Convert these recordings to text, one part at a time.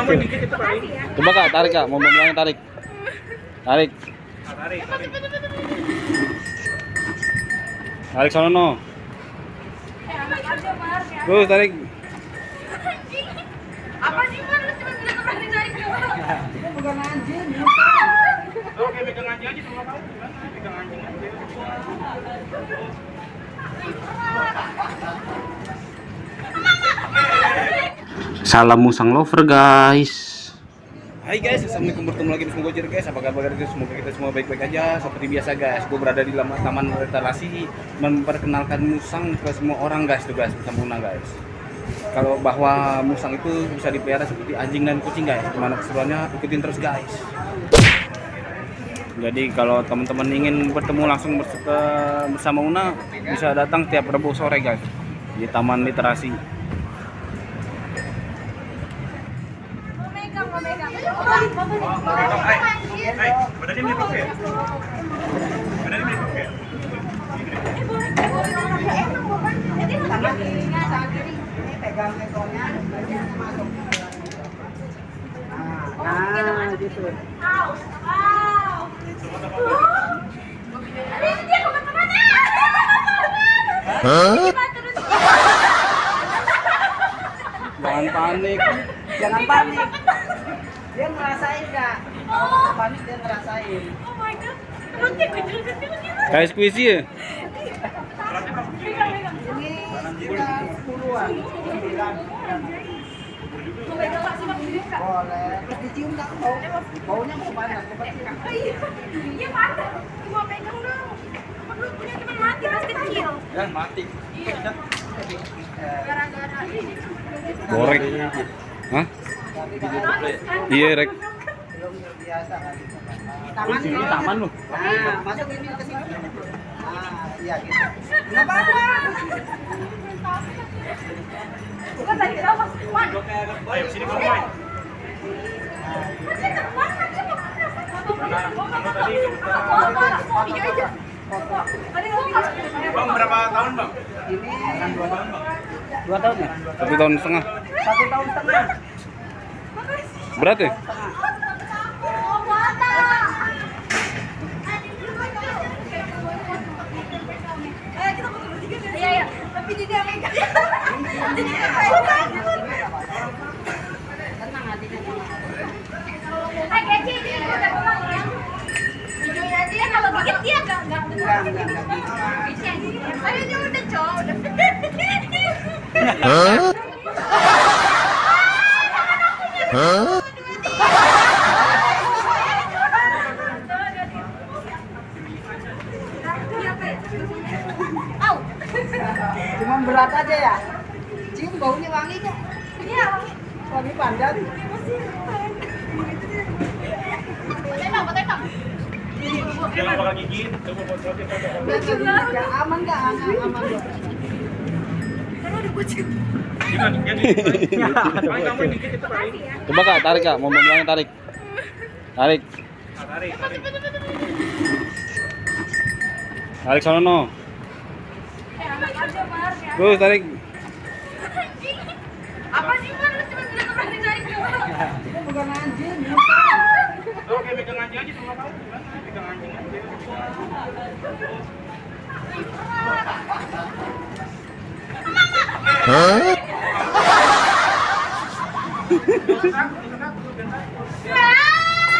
Coba Kak, tarik Kak, mau bilangnya tarik. Tarik. Tarik sono. Terus tarik. Apa sih Mar? Lu cuma bilang kemarin tarik doang. Bukan anjing. Oke, megang anjing aja sama kamu. Megang anjing aja. Salam musang lover guys. Hai guys, assalamualaikum, bertemu lagi bersama Gojir guys. Apa kabar guys? Semoga kita semua baik-baik aja. Seperti biasa guys, gue berada di taman literasi memperkenalkan musang ke semua orang guys, tuh guys, bersama Una guys. Kalau bahwa musang itu bisa dipelihara seperti anjing dan kucing guys. Gimana keseruannya? Ikutin terus guys. Jadi kalau teman-teman ingin bertemu langsung bersama Una, bisa datang tiap Rabu sore guys di Taman Literasi. Badannya mirip ya? Badannya mirip ya? Tangan kirinya, tangan kiri. Ini pegang ekornya, bajunya masuk. Nah, gitu. Jangan panik. Jangan panik. Dia ngerasain Kak. Panik dia ngerasain. Oh my god. Lucu kecil-kecil gitu. Kayak squishy ya? Ini sekitar 10-an. 9. Mau pegang Pak Simak dulu Kak? Boleh. Terus dicium tak bau? Baunya mau panas. Iya panas. Mau pegang dong. Perlu punya teman mati pas kecil. Ya, mati. Iya. Gara-gara ini. Gorek. Hah? Iya, Rek. Belum biasa kan. Taman Ini ini. taman lu. Nah, masuk ini ke sini. Nah, iya gitu. Enggak apa-apa. Bukan tadi kita pas Wan. Ayo sini kamu main. Masih teman lagi mau video aja. Bang, berapa tahun bang? Ini 2 tahun bang. 2 tahun ya? 1 tahun setengah. 1 tahun setengah. Berat ya? Iya ya, tapi dia megang. Jadi Tenang hatinya tenang. Hai Keci, ini udah pulang ya. Videonya aja ya, kalau gigit dia enggak Enggak gitu. Ayo dia udah cowok, udah. Au. Cuma berat aja ya. Cium baunya wangi kok. Iya. Wangi pandan. Potong. Jangan bakal gigit. Coba foto-foto. Enggak aman enggak aman. Kalau dikucing. Gimana? Jadi, paling kamu gigit itu paling. Coba Kak, tarik Kak, mau bilangnya tarik. Tarik. Tarik. Tarik sono. Anak aja Mar. Terus tarik. Apa sih Mar? Lu cuma bilang kemarin tarik doang. Bukan anjing. Oke, megang anjing aja sama kamu. Megang anjing aja.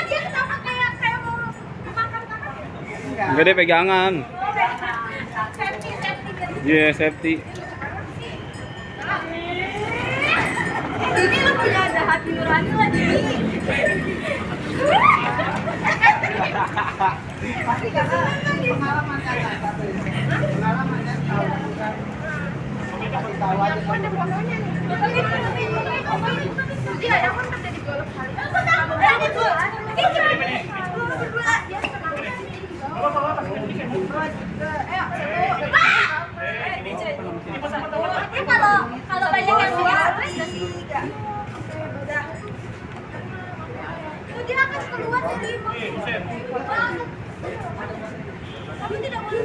Dia sama kayak mau makan kakak. Enggak deh pegangan. Safety. Iya, safety. Ini lu punya ada hati nurani lagi. Pasti kakak pengalaman kakak satu ini. Pengalaman kan tahu kan. Kasih tahu aja Ada fotonya nih. Iya, yang kan terjadi golok kali. Ini dua. Lu berdua dia sama kalau banyak yang lihat udah tiga. Dia akan keluar dari tapi tidak boleh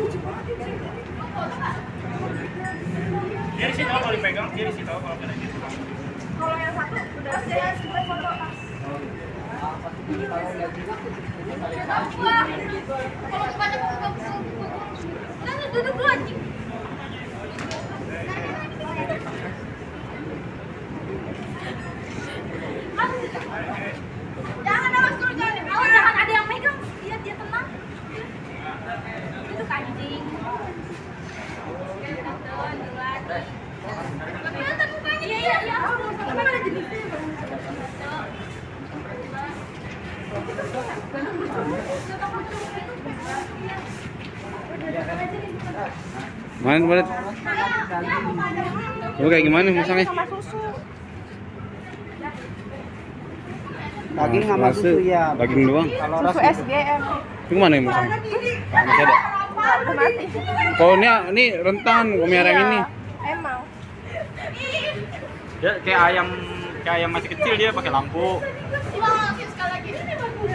Dia di situ kalau dipegang, dia di situ kalau kena gitu. kalau yang satu udah saya foto pas Kalau udah jinak tuh sebetulnya balik Kalau lagi. bukannya mau udah duduk dulu anjing. Jangan awas dulu, jangan ada yang megang. Dia tenang. Duduk anjing. Kelihatan mukanya. Iya. Kan ada jenisnya. Main banget. Lu kayak gimana musangnya? Daging sama susu ya. Daging doang. Kalau Susu ras SGM. Itu mana yang musang? Masih ada. Udah mati. Oh ini rentan komera yang ini. Emang. Dia kayak ayam masih kecil, dia pakai lampu. Wah, sekali lagi ini bagus.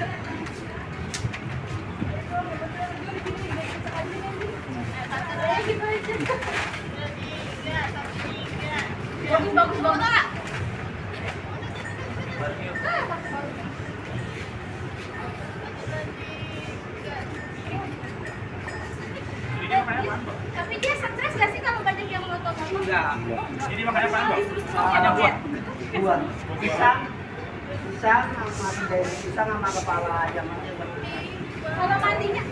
Bagus Kak. Tapi dia stres gak sih kalau banyak yang moto-moto? enggak. Ini makanya apa, Bang? Makanya buah. Buat pisang sama kepala ayam aja. Kalau mandinya?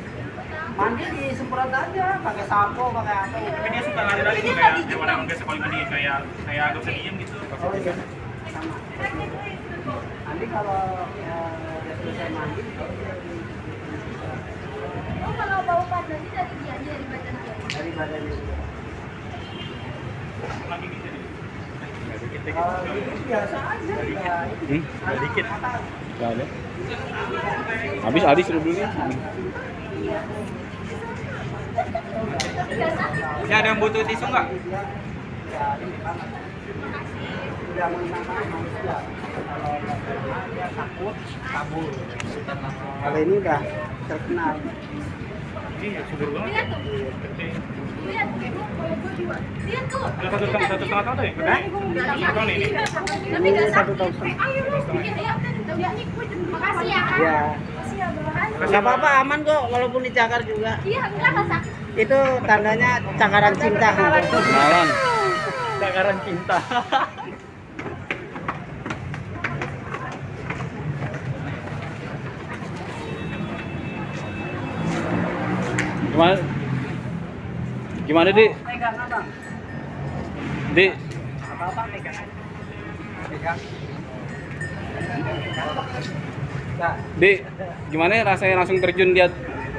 Mandi disemprot aja, pakai sampo, pakai apa. Tapi dia suka lari-lari tuh kayak hewan yang biasa kalau mandi kayak agak bisa diem gitu. Oh iya, sama. Nanti kalau udah selesai mandi, Oh, kalau bau badannya dari dia aja, dari badan dia. dari badannya. Lagi gitu. Kalau itu biasa aja. Ada dikit. Gak ada. Habis suruh beli. Masih ada yang butuh tisu nggak? Udah menang manusia. Kalau dia takut, kabur. Kalau ini udah terkenal. Ini subur banget. Lihat tuh. Lihat tuh. Lihat tuh. Udah satu setengah tahun tuh ya? Udah? Satu tahun ini. Tapi gak sakit. Ayo lu bikin ya. Makasih ya. Ya. Makasih ya, Bang. Gak apa-apa, aman kok walaupun dicakar juga. Iya, enggak sakit. Itu tandanya cakaran cinta. Kenalan. Cakaran cinta. Gimana? Gimana, Dik? Pegang abang. Dik, Apa-apa pegang aja. Pegang. Nah, Dik, gimana ya rasanya langsung terjun dia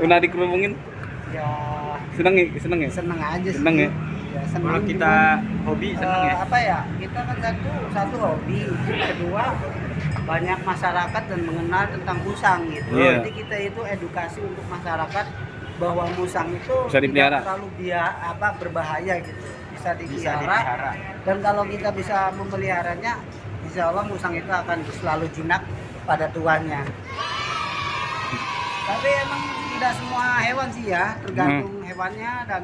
udah dikerubungin? ya Seneng ya? Seneng ya? seneng aja sih. Seneng ya? Ya, seneng. Kalau kita hobi seneng ya. Apa ya? Kita kan satu hobi, kedua banyak masyarakat dan mengenal tentang musang gitu. Iya. Jadi kita itu edukasi untuk masyarakat bahwa musang itu Bisa dipelihara. tidak terlalu berbahaya gitu. Bisa Bisa dipelihara. dipelihara. Dan kalau kita bisa memeliharanya, insya Allah musang itu akan selalu jinak pada tuannya. Tapi emang tidak semua hewan sih ya, tergantung hewannya dan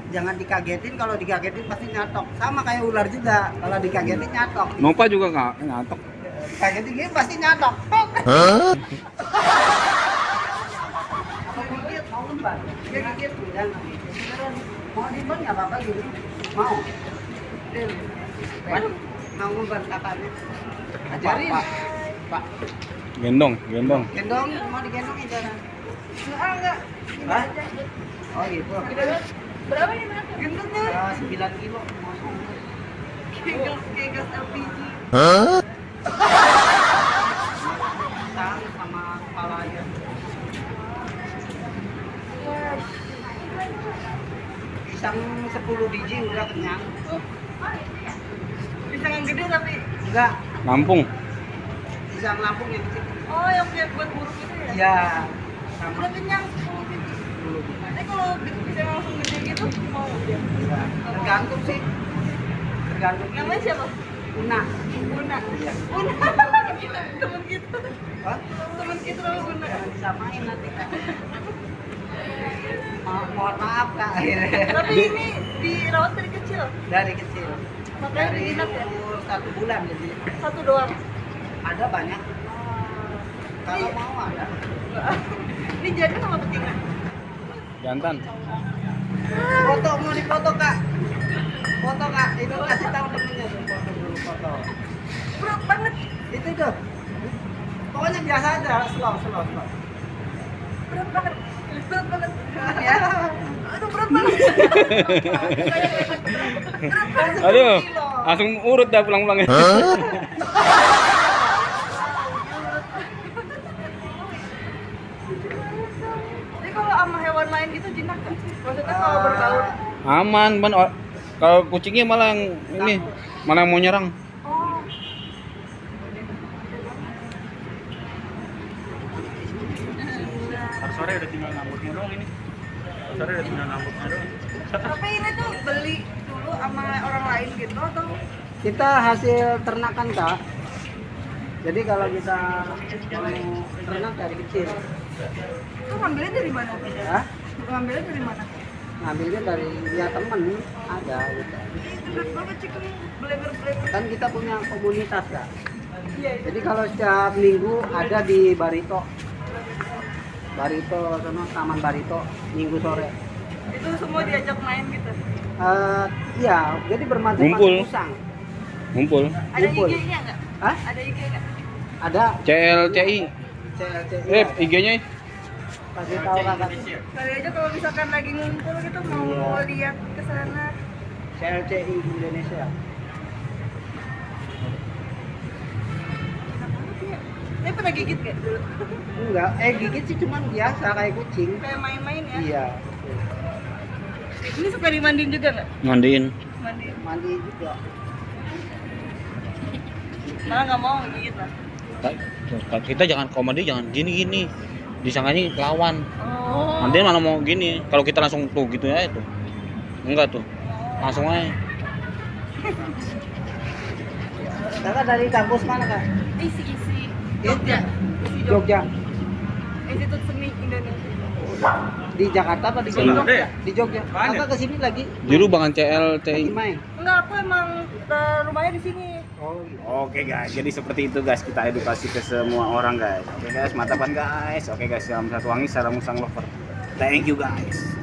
jangan dikagetin. Kalau dikagetin pasti nyatok. Sama kayak ular juga, kalau dikagetin nyatok. Nopa juga nggak ngatok. Dikagetin gini pasti nyatok. Mau gigit, mau lembar. Dia gigit, jangan. Mau diemban nggak apa-apa gitu. Mau. Mau ngemban kakaknya. Ajarin. Pak. Gendong. Gendong, mau digendong ya jangan. Enggak. Hah? Oh gitu. Berapa ini, Bang? Gendongnya? 9 kilo. Kayak gas LPG. Tang sama kepala aja. Pisang 10 biji udah kenyang. Pisang yang gede tapi? Enggak. Lampung. Pisang Lampung yang kecil. Oh, yang kayak buat burung itu ya? Iya. Sama. Udah kenyang 10 biji. Tapi kalau bisa langsung gede gitu mau dia. Iya. Tergantung sih. Tergantung. Namanya siapa? Una. Bunda. Iya. Bunda. Temen kita. Hah? Temen kita namanya Bunda. Jangan disamain nanti kak. Mohon maaf kak. Tapi ini dirawat dari kecil. Dari kecil. Makanya Dari diinap ya? umur 1 bulan jadi. Satu doang. Ada banyak. Kalau mau ada. Ini jantan sama betina. Jantan. Foto mau dipoto kak. Foto kak. Itu kasih tahu temennya tuh foto dulu foto. Berat banget. Itu tuh. Pokoknya biasa aja, slow. Berat banget. Berat banget. Ya. Aduh berat banget. Aduh, langsung urut dah pulang-pulangnya. Jadi kalau sama hewan lain gitu jinak nggak? Maksudnya kalau berbaur. Aman, ban. Kalau kucingnya malah yang ini, malah yang mau nyerang. Oh. Ntar sore udah tinggal ngambutnya doang ini. Sore udah tinggal ngambutnya doang. Tapi ini tuh beli dulu sama orang lain gitu atau? Kita hasil ternakan kak. Jadi kalau kita mau ternak dari kecil, Itu ngambilnya dari mana? ya Ngambilnya dari mana? ngambilnya dari ya temen ada gitu. Berat banget chicken bleber-bleber. Kan kita punya komunitas kak. Iya, Jadi kalau setiap minggu ada di Barito, sama Taman Barito minggu sore. itu semua diajak main gitu. Iya, jadi bermacam-macam Ngumpul. musang. Ngumpul. Ada Kumpul. IG-nya nggak? Hah? Ada IG nggak? Ada CLCI. CLC. IG-nya. Kasih tahu kakak. Kali aja kalau misalkan lagi ngumpul gitu mau Iya. lihat ke sana. CLCI Indonesia. Ini pernah gigit gak dulu? Enggak, gigit sih cuman biasa kayak kucing. Kayak main-main ya? Iya, Ini suka dimandiin juga nggak? Mandiin. Mandiin. mandi juga. Malah nggak mau ngegigit lah. Kita jangan komedi, jangan gini-gini. Disangkanya lawan. Oh. Nanti malah mau gini. Kalau kita langsung tuh gitu ya itu. Enggak tuh. Langsung aja. Kakak dari kampus mana kak? Isi Jogja. Isi Jogja. Institut Seni Indonesia. Di Jakarta apa di Sana Jogja? ada ya? Di Jogja. Apaan ya? Kakak kesini lagi? Dulu bangan Lagi CLCI. main. Enggak, aku emang rumahnya di sini. Oh, gitu. Oke guys, jadi seperti itu guys, kita edukasi ke semua orang guys. Oke guys, mantapan guys. Oke guys, salam satu wangi, salam musang lover. Thank you guys.